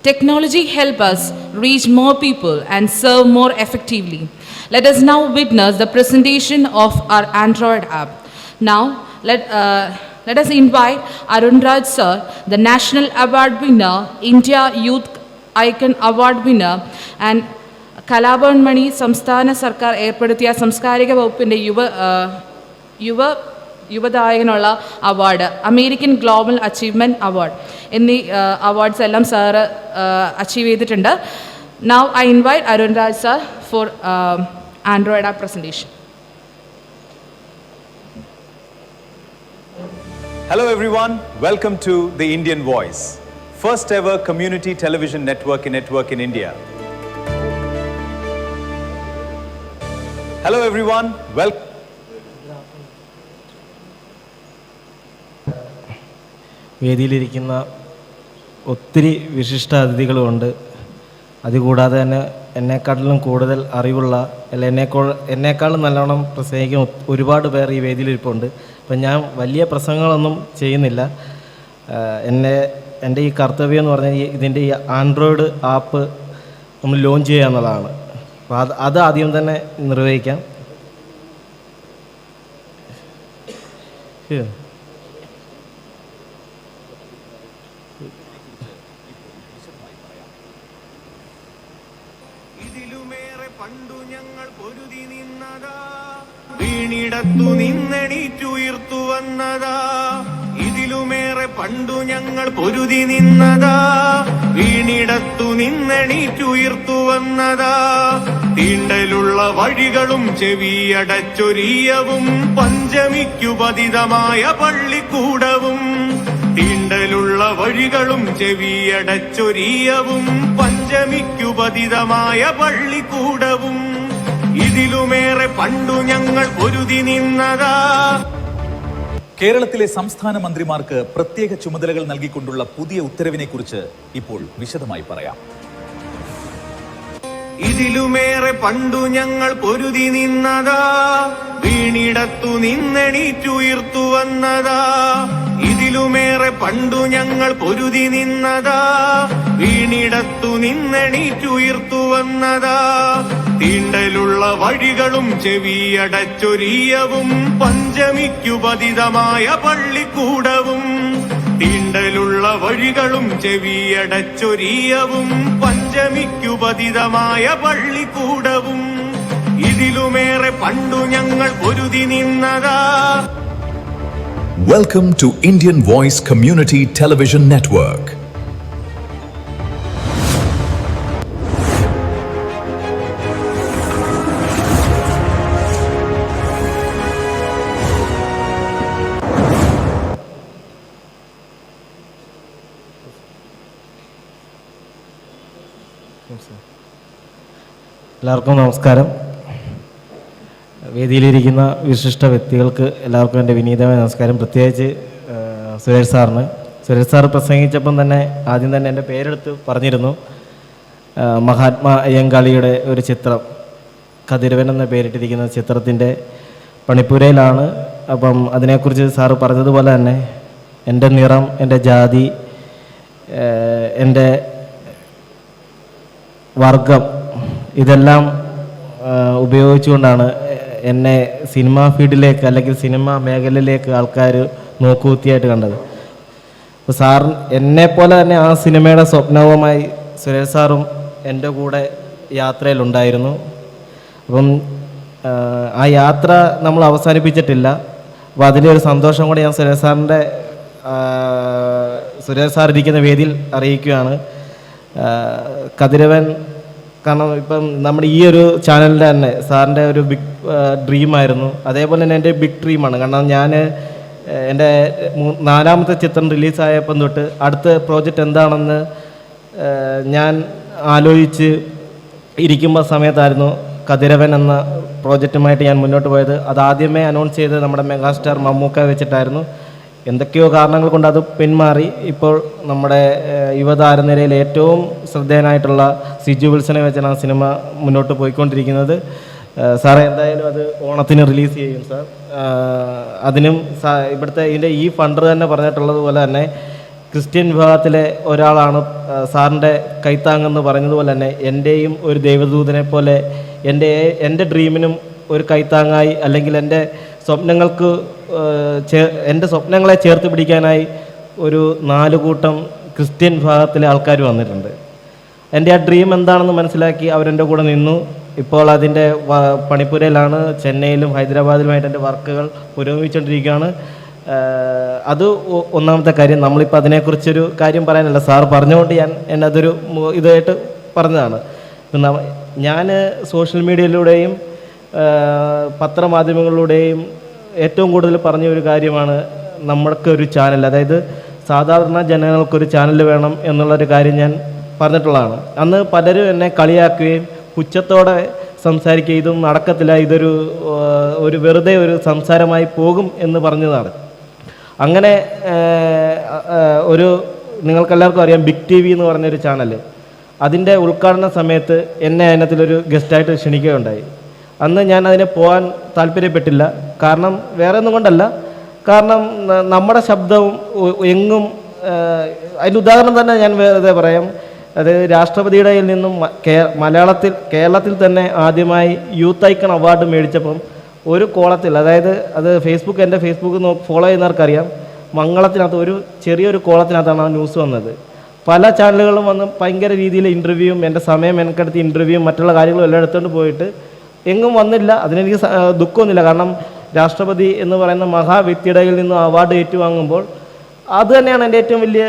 Technology helps us reach more people and serve more effectively. Let us now witness the presentation of our Android app. Now, let us invite Arun Raj sir, the National Award winner, India Youth Icon Award winner, and Kalaban Mani സംസ്ഥാന സർക്കാർ ഏർപ്പെടുത്തിയ സാംസ്കാരിക വകുപ്പിൻ്റെ യുവതായകനുള്ള award, American global achievement award എന്നീ awards എല്ലാം sir achieve ചെയ്തിട്ടുണ്ട്. Now I invite Arun Raj sir for android app presentation. Hello everyone, welcome to the Indian Voice, first ever community television network in India. Hello everyone, welcome. വേദിയിലിരിക്കുന്ന ഒത്തിരി വിശിഷ്ട അതിഥികളുമുണ്ട്. അതുകൂടാതെ തന്നെ എന്നെക്കാട്ടിലും കൂടുതൽ അറിവുള്ള എന്നെക്കാളും നല്ലോണം പ്രസംഗിക്കുന്ന ഒരുപാട് പേർ ഈ വേദിയിലിരിപ്പുണ്ട്. അപ്പം ഞാൻ വലിയ പ്രസംഗങ്ങളൊന്നും ചെയ്യുന്നില്ല. എൻ്റെ ഈ കർത്തവ്യം എന്ന് പറഞ്ഞാൽ ഇതിൻ്റെ ഈ ആൻഡ്രോയിഡ് ആപ്പ് നമ്മൾ ലോഞ്ച് ചെയ്യുക എന്നുള്ളതാണ്. അപ്പോൾ അത് ആദ്യം തന്നെ നിർവഹിക്കാം. വീണിടത്തു നിന്നെണീറ്റുയർത്തു വന്നതാ, ഇതിലുമേറെ പണ്ടു ഞങ്ങൾ പൊരുതി നിന്നതാ. വീണിടത്തു നിന്നെണീറ്റുയർത്തു വന്നതാ, തീണ്ടലുള്ള വഴികളും ചെവിയടച്ചൊരിയവും പഞ്ചമിക്കു പതിതമായ പള്ളിക്കൂടവും. തീണ്ടലുള്ള വഴികളും ചെവിയടച്ചൊരിയവും പഞ്ചമിക്കു പതിതമായ പള്ളിക്കൂടവും. ഇതിലുമേറെ പണ്ടു ഞങ്ങൾ പൊരുതി നിന്നതാ. കേരളത്തിലെ സംസ്ഥാന മന്ത്രിമാർക്ക് പ്രത്യേക ചുമതലകൾ നൽകിക്കൊണ്ടുള്ള പുതിയ ഉത്തരവിനെ കുറിച്ച് ഇപ്പോൾ വിശദമായി പറയാം. ഇതിലുമേറെ പണ്ടു ഞങ്ങൾ പൊരുതി നിന്നതാ, വീണിടത്തു നിന്നെണീറ്റുയർത്തു വന്നതാ. ഇതിലുമേറെ പണ്ടു ഞങ്ങൾ പൊരുതി നിന്നതാ, വീണിടത്തു നിന്നെണീറ്റുയർത്തു വന്നതാ. തീണ്ടലുള്ള വഴികളും ചെവിയടച്ചൊരിയവും പഞ്ചമിക്കു പതിതമായ പള്ളിക്കൂടവും. തീണ്ടലുള്ള വഴികളും ചെവിയടച്ചൊരിയവും പഞ്ചമിക്കു പതിതമായ പള്ളിക്കൂടവും. ഇതിലുമേറെ പണ്ടു ഞങ്ങൾ പൊരുതി നിന്നതാ. Welcome to Indian Voice Community Television Network. എല്ലാവർക്കും നമസ്കാരം. വേദിയിലിരിക്കുന്ന വിശിഷ്ട വ്യക്തികൾക്ക് എല്ലാവർക്കും എൻ്റെ വിനീതമായ നമസ്കാരം. പ്രത്യേകിച്ച് സുരേഷ് സാറിന്. സുരേഷ് സാർ പ്രസംഗിച്ചപ്പം തന്നെ ആദ്യം തന്നെ എൻ്റെ പേരെടുത്ത് പറഞ്ഞിരുന്നു. മഹാത്മാ അയ്യങ്കാളിയുടെ ഒരു ചിത്രം, കതിരവൻ എന്ന പേരിട്ടിരിക്കുന്ന ചിത്രത്തിൻ്റെ പണിപ്പുരയിലാണ്. അപ്പം അതിനെക്കുറിച്ച് സാറ് പറഞ്ഞതുപോലെ തന്നെ എൻ്റെ നിറം, എൻ്റെ ജാതി, എൻ്റെ വർഗം ഇതെല്ലാം ഉപയോഗിച്ചുകൊണ്ടാണ് എന്നെ സിനിമാ ഫീൽഡിലേക്ക് അല്ലെങ്കിൽ സിനിമാ മേഖലയിലേക്ക് ആൾക്കാർ നോക്കുകുത്തിയായിട്ട് കണ്ടത്. അപ്പോൾ സാർ എന്നെപ്പോലെ തന്നെ ആ സിനിമയുടെ സ്വപ്നവുമായി സുരേഷ് സാറും എൻ്റെ കൂടെ യാത്രയിലുണ്ടായിരുന്നു. അപ്പം ആ യാത്ര നമ്മൾ അവസാനിപ്പിച്ചിട്ടില്ല. അപ്പോൾ അതിൻ്റെ ഒരു സന്തോഷം കൂടെ ഞാൻ സുരേഷ് സാർ ഇരിക്കുന്ന വേദിയിൽ അറിയിക്കുകയാണ്. കതിരവൻ, കാരണം ഇപ്പം നമ്മുടെ ഈ ഒരു ചാനലിൻ്റെ തന്നെ സാറിൻ്റെ ഒരു ബിഗ് ഡ്രീമായിരുന്നു. അതേപോലെ തന്നെ എൻ്റെ ബിഗ് ഡ്രീമാണ്. കാരണം ഞാൻ എൻ്റെ 4ാമത്തെ ചിത്രം റിലീസായപ്പം തൊട്ട് അടുത്ത പ്രോജക്റ്റ് എന്താണെന്ന് ഞാൻ ആലോചിച്ച് ഇരിക്കുമ്പോൾ സമയത്തായിരുന്നു കതിരവൻ എന്ന പ്രോജക്റ്റുമായിട്ട് ഞാൻ മുന്നോട്ട് പോയത്. അതാദ്യമേ അനൗൺസ് ചെയ്ത് നമ്മുടെ മെഗാസ്റ്റാർ മമ്മൂക്ക വെച്ചിട്ടായിരുന്നു. എന്തൊക്കെയോ കാരണങ്ങൾ കൊണ്ട് അത് പിന്മാറി ഇപ്പോൾ നമ്മുടെ യുവതാരനിരയിൽ ഏറ്റവും ശ്രദ്ധേയനായിട്ടുള്ള സിജു വിൽസനെ വെച്ചാണ് ആ സിനിമ മുന്നോട്ട് പോയിക്കൊണ്ടിരിക്കുന്നത്. സാറേ, എന്തായാലും അത് ഓണത്തിന് റിലീസ് ചെയ്യും സാർ. അതിനും ഇവിടുത്തെ ഇതിൻ്റെ ഈ ഫണ്ടർ തന്നെ പറഞ്ഞിട്ടുള്ളത് പോലെ തന്നെ ക്രിസ്ത്യൻ വിഭാഗത്തിലെ ഒരാളാണ് സാറിൻ്റെ കൈത്താങ്ങെന്ന് പറഞ്ഞതുപോലെ തന്നെ എൻ്റെയും ഒരു ദൈവദൂതനെ പോലെ എൻ്റെ ഡ്രീമിനും ഒരു കൈത്താങ്ങായി, അല്ലെങ്കിൽ എൻ്റെ സ്വപ്നങ്ങൾക്ക് എൻ്റെ സ്വപ്നങ്ങളെ ചേർത്ത് പിടിക്കാനായി ഒരു 4 കൂട്ടം ക്രിസ്ത്യൻ വിഭാഗത്തിലെ ആൾക്കാർ വന്നിട്ടുണ്ട്. എൻ്റെ ആ ഡ്രീം എന്താണെന്ന് മനസ്സിലാക്കി അവരെൻ്റെ കൂടെ നിന്നു. ഇപ്പോൾ അതിൻ്റെ പണിപ്പുരയിലാണ്. ചെന്നൈയിലും ഹൈദരാബാദിലുമായിട്ട് എൻ്റെ വർക്കുകൾ പുരോഗമിച്ചുകൊണ്ടിരിക്കുകയാണ്. അത് ഒന്നാമത്തെ കാര്യം. നമ്മളിപ്പോൾ അതിനെക്കുറിച്ചൊരു കാര്യം പറയാനല്ല, സാർ പറഞ്ഞുകൊണ്ട് എന്നതൊരു ഇതായിട്ട് പറഞ്ഞതാണ്. ഞാൻ സോഷ്യൽ മീഡിയയിലൂടെയും പത്രമാധ്യമങ്ങളിലൂടെയും ഏറ്റവും കൂടുതൽ പറഞ്ഞ ഒരു കാര്യമാണ് നമ്മൾക്കൊരു ചാനൽ, അതായത് സാധാരണ ജനങ്ങൾക്കൊരു ചാനൽ വേണം എന്നുള്ളൊരു കാര്യം ഞാൻ പറഞ്ഞിട്ടുള്ളതാണ്. അന്ന് പലരും എന്നെ കളിയാക്കുകയും പുച്ഛത്തോടെ സംസാരിക്കുക, ഇതൊന്നും നടക്കത്തില്ല, ഇതൊരു വെറുതെ ഒരു സംസാരമായി പോകും എന്ന് പറഞ്ഞതാണ്. അങ്ങനെ നിങ്ങൾക്കെല്ലാവർക്കും അറിയാം ബിഗ് TV എന്ന് പറഞ്ഞൊരു ചാനൽ, അതിൻ്റെ ഉദ്ഘാടന സമയത്ത് എന്നെ അതിനകത്തിലൊരു ഗസ്റ്റായിട്ട് ക്ഷണിക്കുകയുണ്ടായി. അന്ന് ഞാൻ അതിന് പോകാൻ താല്പര്യപ്പെട്ടില്ല. കാരണം വേറെ ഒന്നും കൊണ്ടല്ല, കാരണം നമ്മുടെ ശബ്ദവും എങ്ങും അതിൻ്റെ ഉദാഹരണം തന്നെ ഞാൻ വെറുതെ പറയാം. അതായത് രാഷ്ട്രപതിയുടെ കയ്യിൽ നിന്നും കേരളത്തിൽ തന്നെ ആദ്യമായി യൂത്ത് ഐക്കൺ അവാർഡ് മേടിച്ചപ്പം ഒരു കോളത്തിൽ, അതായത് അത് എൻ്റെ ഫേസ്ബുക്ക് ഫോളോ ചെയ്യുന്നവർക്കറിയാം, മംഗളത്തിനകത്ത് ഒരു ചെറിയൊരു കോളത്തിനകത്താണ് ആ ന്യൂസ് വന്നത്. പല ചാനലുകളും വന്ന് ഭയങ്കര രീതിയിൽ ഇൻ്റർവ്യൂവും എൻ്റെ സമയം എനിക്കെടുത്ത് ഇൻ്റർവ്യൂവും മറ്റുള്ള കാര്യങ്ങളും എല്ലാം എടുത്തുകൊണ്ട് പോയിട്ട് എങ്ങും വന്നില്ല. അതിനെനിക്ക് ദുഃഖമൊന്നുമില്ല. കാരണം രാഷ്ട്രപതി എന്ന് പറയുന്ന മഹാവ്യക്തിയുടെ കയ്യിൽ നിന്നും അവാർഡ് ഏറ്റുവാങ്ങുമ്പോൾ അത് തന്നെയാണ് എൻ്റെ ഏറ്റവും വലിയ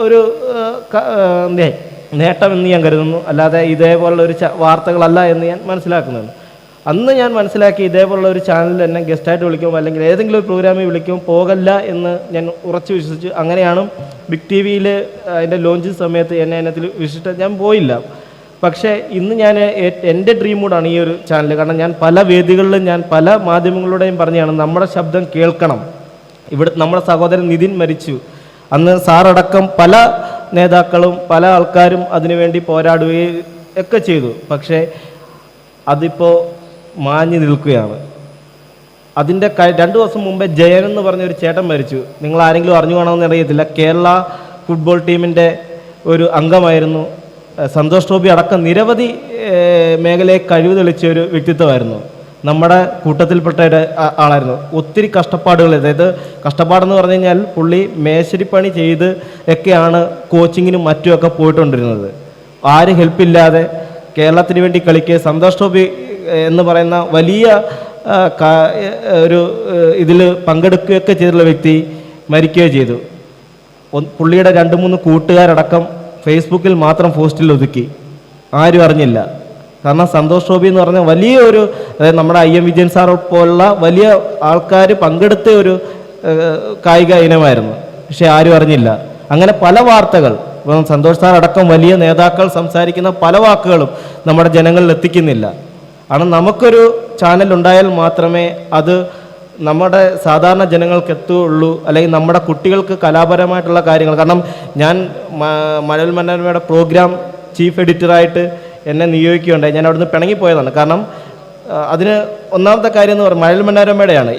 ഒരു നേട്ടമെന്ന് ഞാൻ കരുതുന്നു. അല്ലാതെ ഇതേപോലുള്ള ഒരു വാർത്തകളല്ല എന്ന് ഞാൻ മനസ്സിലാക്കുന്നുണ്ട്. അന്ന് ഞാൻ മനസ്സിലാക്കി ഇതേപോലുള്ള ഒരു ചാനലിൽ എന്നെ ഗസ്റ്റായിട്ട് വിളിക്കുമ്പോൾ അല്ലെങ്കിൽ ഏതെങ്കിലും ഒരു പ്രോഗ്രാമിൽ വിളിക്കുമ്പോൾ പോകല്ല എന്ന് ഞാൻ ഉറച്ചു വിശ്വസിച്ചു. അങ്ങനെയാണ് ബിഗ് TVയിൽ അതിൻ്റെ ലോഞ്ച് സമയത്ത് എന്നെ അതിനകത്തിൽ വിളിച്ചിട്ട് ഞാൻ പോയില്ല. പക്ഷേ ഇന്ന് ഞാൻ എൻ്റെ ഡ്രീം കൂടാണ് ഈ ഒരു ചാനൽ. കാരണം ഞാൻ പല വേദികളിലും ഞാൻ പല മാധ്യമങ്ങളുടെയും പറഞ്ഞാണ് നമ്മുടെ ശബ്ദം കേൾക്കണം. നമ്മുടെ സഹോദരൻ നിതിൻ മരിച്ചു, അന്ന് സാറടക്കം പല നേതാക്കളും പല ആൾക്കാരും അതിനുവേണ്ടി പോരാടുകയും ഒക്കെ ചെയ്തു. പക്ഷേ അതിപ്പോൾ മാഞ്ഞു നിൽക്കുകയാണ്. അതിൻ്റെ 2 ദിവസം മുമ്പേ ജയൻ എന്ന് പറഞ്ഞൊരു ചേട്ടൻ മരിച്ചു. നിങ്ങൾ ആരെങ്കിലും അറിഞ്ഞു കാണുമെന്ന് അറിയത്തില്ല. കേരള ഫുട്ബോൾ ടീമിൻ്റെ ഒരു അംഗമായിരുന്നു. സന്തോഷ് ട്രോഫി അടക്കം നിരവധി മേഖലയെ കഴിവ് തെളിച്ച ഒരു വ്യക്തിത്വമായിരുന്നു. നമ്മുടെ കൂട്ടത്തിൽപ്പെട്ട ആളായിരുന്നു. ഒത്തിരി കഷ്ടപ്പാടുകൾ, അതായത് കഷ്ടപ്പാടെന്ന് പറഞ്ഞു കഴിഞ്ഞാൽ പുള്ളി മേശരിപ്പണി ചെയ്ത് ഒക്കെയാണ് കോച്ചിങ്ങിനും മറ്റുമൊക്കെ പോയിട്ടുണ്ടിരുന്നത്. ആരും ഹെൽപ്പില്ലാതെ കേരളത്തിന് വേണ്ടി കളിക്കുക. സന്തോഷ് ട്രോഫി എന്ന് പറയുന്ന വലിയ ഒരു ഇതിൽ പങ്കെടുക്കുകയൊക്കെ ചെയ്തിട്ടുള്ള വ്യക്തി മരിക്കുകയോ ചെയ്തു. പുള്ളിയുടെ 2-3 കൂട്ടുകാരടക്കം ഫേസ്ബുക്കിൽ മാത്രം പോസ്റ്റിൽ ഒതുക്കി, ആരും അറിഞ്ഞില്ല. കാരണം സന്തോഷ് ട്രോഫി എന്ന് പറഞ്ഞാൽ വലിയ ഒരു, അതായത് നമ്മുടെ IM വിജയൻ സാർ പോലുള്ള വലിയ ആൾക്കാർ പങ്കെടുത്ത ഒരു കായിക ഇനമായിരുന്നു. പക്ഷെ ആരും അറിഞ്ഞില്ല. അങ്ങനെ പല വാർത്തകൾ, ഇപ്പം സന്തോഷ് സാർ അടക്കം വലിയ നേതാക്കൾ സംസാരിക്കുന്ന പല വാക്കുകളും നമ്മുടെ ജനങ്ങളിൽ എത്തിക്കുന്നില്ല. കാരണം നമുക്കൊരു ചാനൽ ഉണ്ടായാൽ മാത്രമേ അത് നമ്മുടെ സാധാരണ ജനങ്ങൾക്ക് എത്തുകയുള്ളൂ, അല്ലെങ്കിൽ നമ്മുടെ കുട്ടികൾക്ക് കലാപരമായിട്ടുള്ള കാര്യങ്ങൾ. കാരണം ഞാൻ മഴവിൽ മനോരമയുടെ പ്രോഗ്രാം ചീഫ് എഡിറ്ററായിട്ട് എന്നെ നിയോഗിക്കുകയുണ്ടായി. ഞാൻ അവിടുന്ന് പിണങ്ങിപ്പോയതാണ്. കാരണം അതിന് ഒന്നാമത്തെ കാര്യം എന്ന് പറഞ്ഞാൽ മഴവിൽ മനോരമയുടെയാണ്.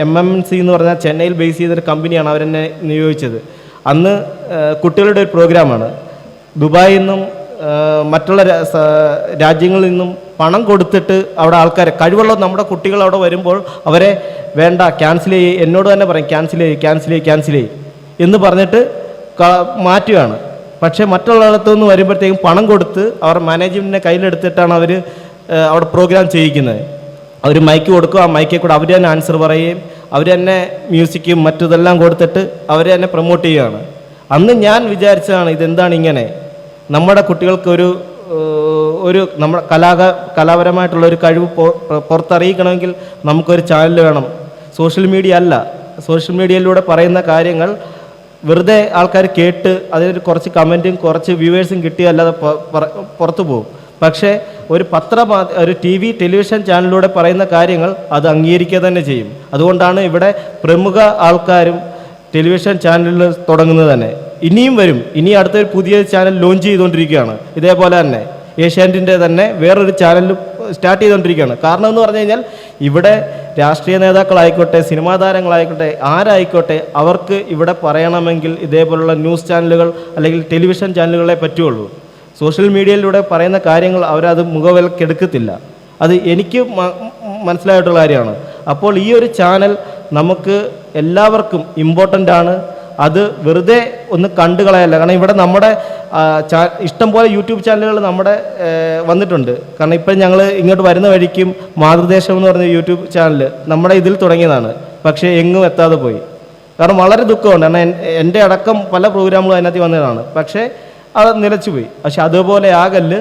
MMC എന്ന് പറഞ്ഞാൽ ചെന്നൈയിൽ ബേസ് ചെയ്തൊരു കമ്പനിയാണ് അവരെന്നെ നിയോഗിച്ചത്. അന്ന് കുട്ടികളുടെ ഒരു പ്രോഗ്രാമാണ്. ദുബായിൽ നിന്നും മറ്റുള്ള രാജ്യങ്ങളിൽ നിന്നും പണം കൊടുത്തിട്ട് അവിടെ ആൾക്കാരെ, കഴിവുള്ള നമ്മുടെ കുട്ടികൾ അവിടെ വരുമ്പോൾ അവരെ വേണ്ട ക്യാൻസൽ ചെയ്യ്, എന്നോട് തന്നെ പറയും ക്യാൻസൽ ചെയ്യ് എന്ന് പറഞ്ഞിട്ട് മാറ്റുകയാണ്. പക്ഷേ മറ്റുള്ളിടത്തുനിന്ന് വരുമ്പോഴത്തേക്കും പണം കൊടുത്ത് അവർ മാനേജ്മെൻറ്റിനെ കയ്യിലെടുത്തിട്ടാണ് അവർ അവിടെ പ്രോഗ്രാം ചെയ്യിക്കുന്നത്. അവർ മൈക്ക് കൊടുക്കും, ആ മൈക്കിൽ കൂടെ അവർ തന്നെ ആൻസർ പറയുകയും അവർ തന്നെ മ്യൂസിക്കും മറ്റതെല്ലാം കൊടുത്തിട്ട് അവർ തന്നെ പ്രൊമോട്ട് ചെയ്യുകയാണ്. അന്ന് ഞാൻ വിചാരിച്ചതാണ് ഇതെന്താണ് ഇങ്ങനെ, നമ്മുടെ കുട്ടികൾക്ക് ഒരു നമ്മുടെ കലാപരമായിട്ടുള്ള ഒരു കഴിവ് പുറത്തറിയിക്കണമെങ്കിൽ നമുക്കൊരു ചാനൽ വേണം. സോഷ്യൽ മീഡിയ അല്ല, സോഷ്യൽ മീഡിയയിലൂടെ പറയുന്ന കാര്യങ്ങൾ വെറുതെ ആൾക്കാർ കേട്ട് അതിനൊരു കുറച്ച് കമൻറ്റും കുറച്ച് വ്യൂവേഴ്സും കിട്ടിയല്ലാതെ പുറത്തു പോകും. പക്ഷേ ഒരു ഒരു ടെലിവിഷൻ ചാനലിലൂടെ പറയുന്ന കാര്യങ്ങൾ അത് അംഗീകരിക്കുക തന്നെ ചെയ്യും. അതുകൊണ്ടാണ് ഇവിടെ പ്രമുഖ ആൾക്കാരും ടെലിവിഷൻ ചാനലിൽ തുടങ്ങുന്നത് തന്നെ. ഇനിയും വരും, ഇനി അടുത്തൊരു പുതിയ ചാനൽ ലോഞ്ച് ചെയ്തുകൊണ്ടിരിക്കുകയാണ്. ഇതേപോലെ തന്നെ ഏഷ്യാനെറ്റിൻ്റെ തന്നെ വേറൊരു ചാനൽ സ്റ്റാർട്ട് ചെയ്തുകൊണ്ടിരിക്കുകയാണ്. കാരണം എന്ന് പറഞ്ഞു കഴിഞ്ഞാൽ ഇവിടെ രാഷ്ട്രീയ നേതാക്കളായിക്കോട്ടെ, സിനിമാ താരങ്ങളായിക്കോട്ടെ, ആരായിക്കോട്ടെ, അവർക്ക് ഇവിടെ പറയണമെങ്കിൽ ഇതേപോലുള്ള ന്യൂസ് ചാനലുകൾ അല്ലെങ്കിൽ ടെലിവിഷൻ ചാനലുകളെ പറ്റുള്ളൂ. സോഷ്യൽ മീഡിയയിലൂടെ പറയുന്ന കാര്യങ്ങൾ അവരത് മുഖവിലക്കെടുക്കത്തില്ല. അത് എനിക്ക് മനസ്സിലായിട്ടുള്ള കാര്യമാണ്. അപ്പോൾ ഈ ഒരു ചാനൽ നമുക്ക് എല്ലാവർക്കും ഇമ്പോർട്ടൻ്റ് ആണ്. അത് വെറുതെ ഒന്ന് കണ്ടു കളയല്ല. കാരണം ഇവിടെ നമ്മുടെ ഇഷ്ടംപോലെ യൂട്യൂബ് ചാനലുകൾ നമ്മുടെ വന്നിട്ടുണ്ട്. കാരണം ഇപ്പം ഞങ്ങൾ ഇങ്ങോട്ട് വരുന്ന വഴിക്കും മാതൃദേശം എന്ന് പറഞ്ഞ യൂട്യൂബ് ചാനൽ നമ്മുടെ ഇതിൽ തുടങ്ങിയതാണ്. പക്ഷേ എങ്ങും എത്താതെ പോയി. കാരണം വളരെ ദുഃഖമുണ്ട്. കാരണം എൻ്റെ അടക്കം പല പ്രോഗ്രാമുകളും അതിനകത്ത് വന്നതാണ്. പക്ഷേ അത് നിലച്ചുപോയി. പക്ഷെ അതുപോലെ ആകല്ല്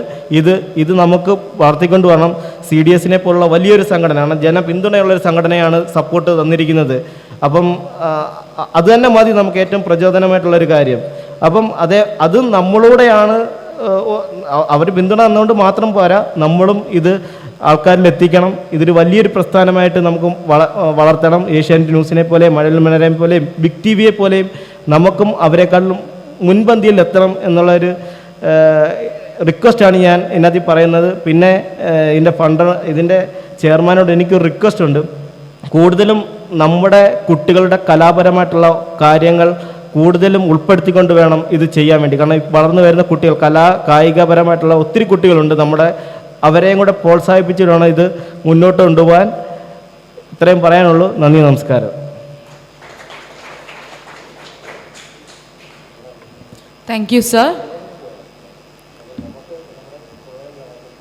ഇത് നമുക്ക് വളർത്തിക്കൊണ്ട് വരണം. CDSനെ പോലുള്ള വലിയൊരു സംഘടനയാണ്, ജനപിന്തുണയുള്ളൊരു സംഘടനയാണ് സപ്പോർട്ട് തന്നിരിക്കുന്നത്. അപ്പം അത് തന്നെ മതി നമുക്ക് ഏറ്റവും പ്രചോദനമായിട്ടുള്ളൊരു കാര്യം. അപ്പം അത് നമ്മളൂടെയാണ്. അവർ പിന്തുണ തന്നുകൊണ്ട് മാത്രം പോരാ, നമ്മളും ഇത് ആൾക്കാരിൽ എത്തിക്കണം. ഇതൊരു വലിയൊരു പ്രസ്ഥാനമായിട്ട് നമുക്ക് വളർത്തണം. ഏഷ്യാനെറ്റ് ന്യൂസിനെ പോലെ, മഴവിൽ മനോരമ പോലെയും, ബിഗ് TVയെ പോലെയും നമുക്കും അവരെക്കാളും മുൻപന്തിയിൽ എത്തണം എന്നുള്ളൊരു റിക്വസ്റ്റാണ് ഞാൻ ഇതിനകത്ത് പറയുന്നത്. പിന്നെ ഇതിൻ്റെ ചെയർമാനോട് എനിക്കൊരു റിക്വസ്റ്റ് ഉണ്ട്. കൂടുതലും നമ്മുടെ കുട്ടികളുടെ കലാപരമായിട്ടുള്ള കാര്യങ്ങൾ കൂടുതലും ഉൾപ്പെടുത്തിക്കൊണ്ട് വേണം ഇത് ചെയ്യാൻ വേണ്ടി. കാരണം വളർന്നു വരുന്ന കുട്ടികൾ കായികപരമായിട്ടുള്ള ഒത്തിരി കുട്ടികളുണ്ട്. അവരെയും കൂടെ പ്രോത്സാഹിപ്പിച്ചിട്ട് വേണം ഇത് മുന്നോട്ട് കൊണ്ടുപോകാൻ. ഇത്രയും പറയാനുള്ളൂ. നന്ദി, നമസ്കാരം. Thank you, sir.